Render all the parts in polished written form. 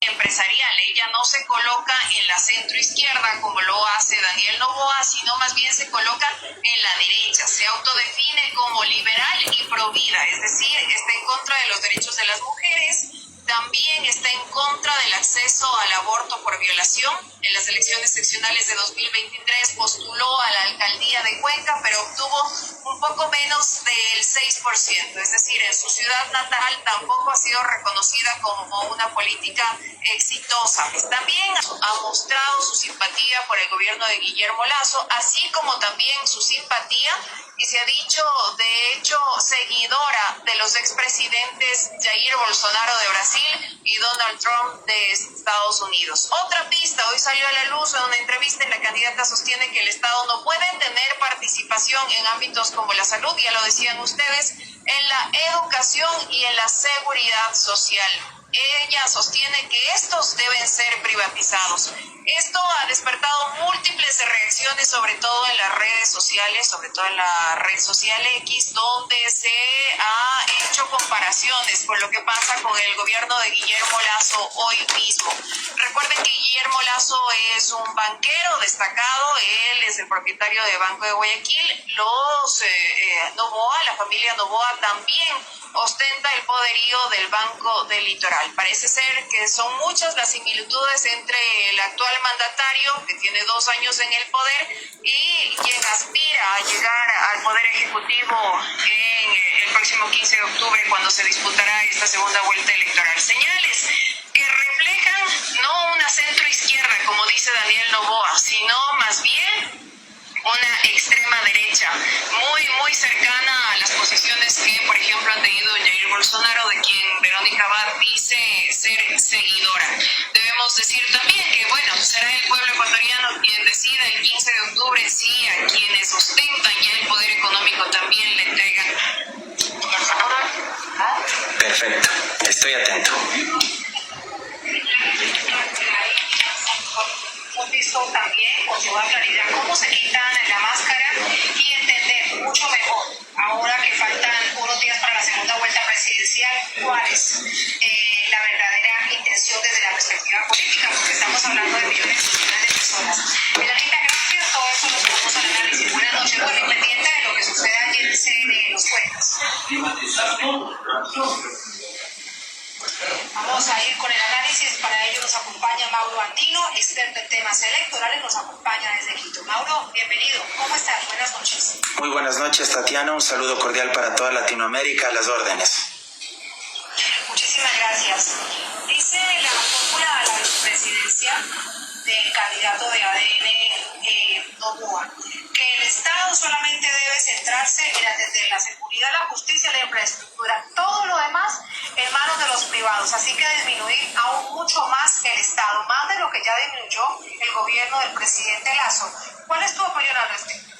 empresarial. Ella no se coloca en la centroizquierda como lo hace Daniel Noboa, sino más bien se coloca en la derecha. Se autodefine como liberal y provida, es decir, está en contra de los derechos de las mujeres. También está en contra del acceso al aborto por violación. En las elecciones seccionales de 2023 postuló a la alcaldía de Cuenca, pero obtuvo un poco menos del 6%. Es decir, en su ciudad natal tampoco ha sido reconocida como una política exitosa. También ha mostrado su simpatía por el gobierno de Guillermo Lasso, así como también su simpatía, y se ha dicho, de hecho, seguidora de los expresidentes Jair Bolsonaro de Brasil y Donald Trump de Estados Unidos. Otra pista, hoy salió a la luz en una entrevista, la candidata sostiene que el Estado no puede tener participación en ámbitos como la salud, ya lo decían ustedes, en la educación y en la seguridad social. Ella sostiene que estos deben ser privatizados. Esto ha despertado múltiples reacciones, sobre todo en las redes sociales, sobre todo en la red social X, donde se ha hecho comparaciones con lo que pasa con el gobierno de Guillermo Lasso hoy mismo. Recuerden que Guillermo Lasso es un banquero destacado, él es el propietario de Banco de Guayaquil. Los Noboa, la familia Noboa, también ostenta el poderío del Banco del Litoral. Parece ser que son muchas las similitudes entre el actual mandatario, que tiene 2 años en el poder, y quien aspira a llegar al poder ejecutivo en el próximo 15 de octubre, cuando se disputará esta segunda vuelta electoral. Señales que reflejan no una centroizquierda, como dice Daniel Noboa, sino más bien una extrema derecha, muy cercana a las posiciones que, por ejemplo, ha tenido Jair Bolsonaro, de quien Verónica Abad dice ser seguidora. Debemos decir también que, bueno, será el pueblo ecuatoriano quien decida el 15 de octubre si a quienes ostentan ya el poder económico también le entregan. Perfecto, estoy atento. Hemos visto también con toda claridad cómo se quitan la máscara y entender mucho mejor, ahora que faltan unos días para la segunda vuelta presidencial, cuál es la verdadera intención desde la perspectiva política, porque estamos hablando de millones y millones de personas. Elanita, gracias, todo eso lo tomamos al análisis. Buenas noches, muy pendiente de lo que suceda allí en el CNE, los Cuencas. Vamos a ir con el análisis, para ello nos acompaña Mauro Andino, experto en temas electorales, nos acompaña desde Quito. Mauro, bienvenido, ¿cómo estás? Buenas noches. Muy buenas noches, Tatiana, un saludo cordial para toda Latinoamérica, a las órdenes. Muchísimas gracias. Dice la fórmula a la vicepresidencia del candidato de ADN, Noboa, que el Estado solamente debe centrarse en atender la seguridad, la justicia, la infraestructura, todo lo demás en manos de los privados, así que disminuir aún mucho más el Estado, más de lo que ya disminuyó el gobierno del presidente Lasso. ¿Cuál es tu opinión al respecto?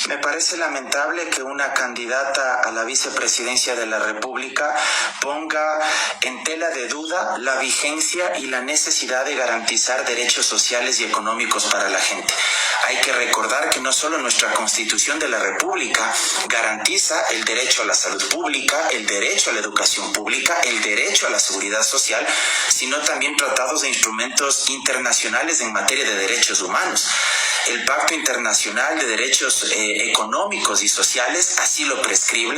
Me parece lamentable que una candidata a la vicepresidencia de la República ponga en tela de duda la vigencia y la necesidad de garantizar derechos sociales y económicos para la gente. Hay que recordar que no solo nuestra Constitución de la República garantiza el derecho a la salud pública, el derecho a la educación pública, el derecho a la seguridad social, sino también tratados e instrumentos internacionales en materia de derechos humanos. El Pacto Internacional de Derechos Económicos y Sociales así lo prescribe,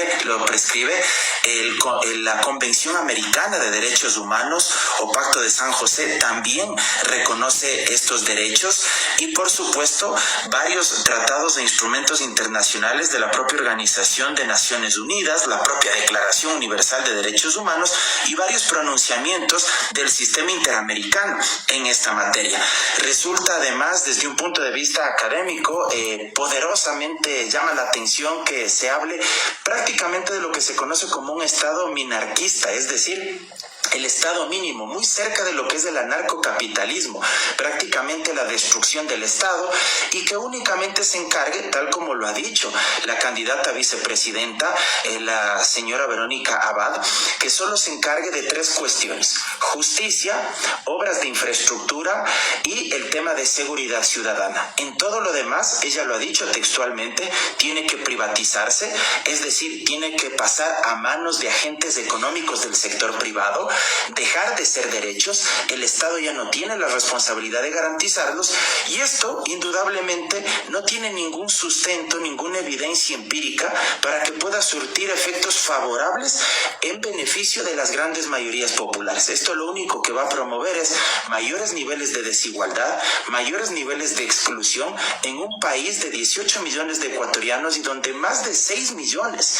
la Convención Americana de Derechos Humanos o Pacto de San José también reconoce estos derechos, y por supuesto varios tratados e instrumentos internacionales de la propia Organización de Naciones Unidas, la propia Declaración Universal de Derechos Humanos y varios pronunciamientos del sistema interamericano en esta materia. Resulta además, desde un punto de vista académico, poderosamente llama la atención que se hable prácticamente de lo que se conoce como un Estado minarquista, es decir, el Estado mínimo, muy cerca de lo que es el anarcocapitalismo, prácticamente la destrucción del Estado, y que únicamente se encargue, tal como lo ha dicho la candidata a vicepresidenta, la señora Verónica Abad, que solo se encargue de 3 cuestiones: justicia, obras de infraestructura y el tema de seguridad ciudadana. En todo lo demás, ella lo ha dicho textualmente, tiene que privatizarse, es decir, tiene que pasar a manos de agentes económicos del sector privado, dejar de ser derechos, el Estado ya no tiene la responsabilidad de garantizarlos y esto indudablemente no tiene ningún sustento, ninguna evidencia empírica para que pueda surtir efectos favorables en beneficio de las grandes mayorías populares. Esto lo único que va a promover es mayores niveles de desigualdad, mayores niveles de exclusión en un país de 18 millones de ecuatorianos y donde más de 6 millones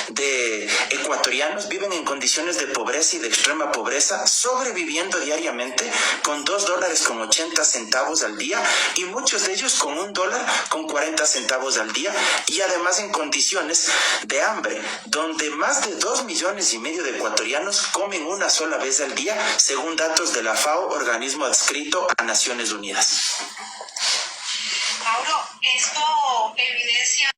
de ecuatorianos viven en condiciones de pobreza y de extrema pobreza, sobreviviendo diariamente con $2.80 al día y muchos de ellos con $1.40 al día y además en condiciones de hambre, donde más de 2,5 millones de ecuatorianos comen una sola vez al día, según datos de la FAO, organismo adscrito a Naciones Unidas. Mauro, esto evidencia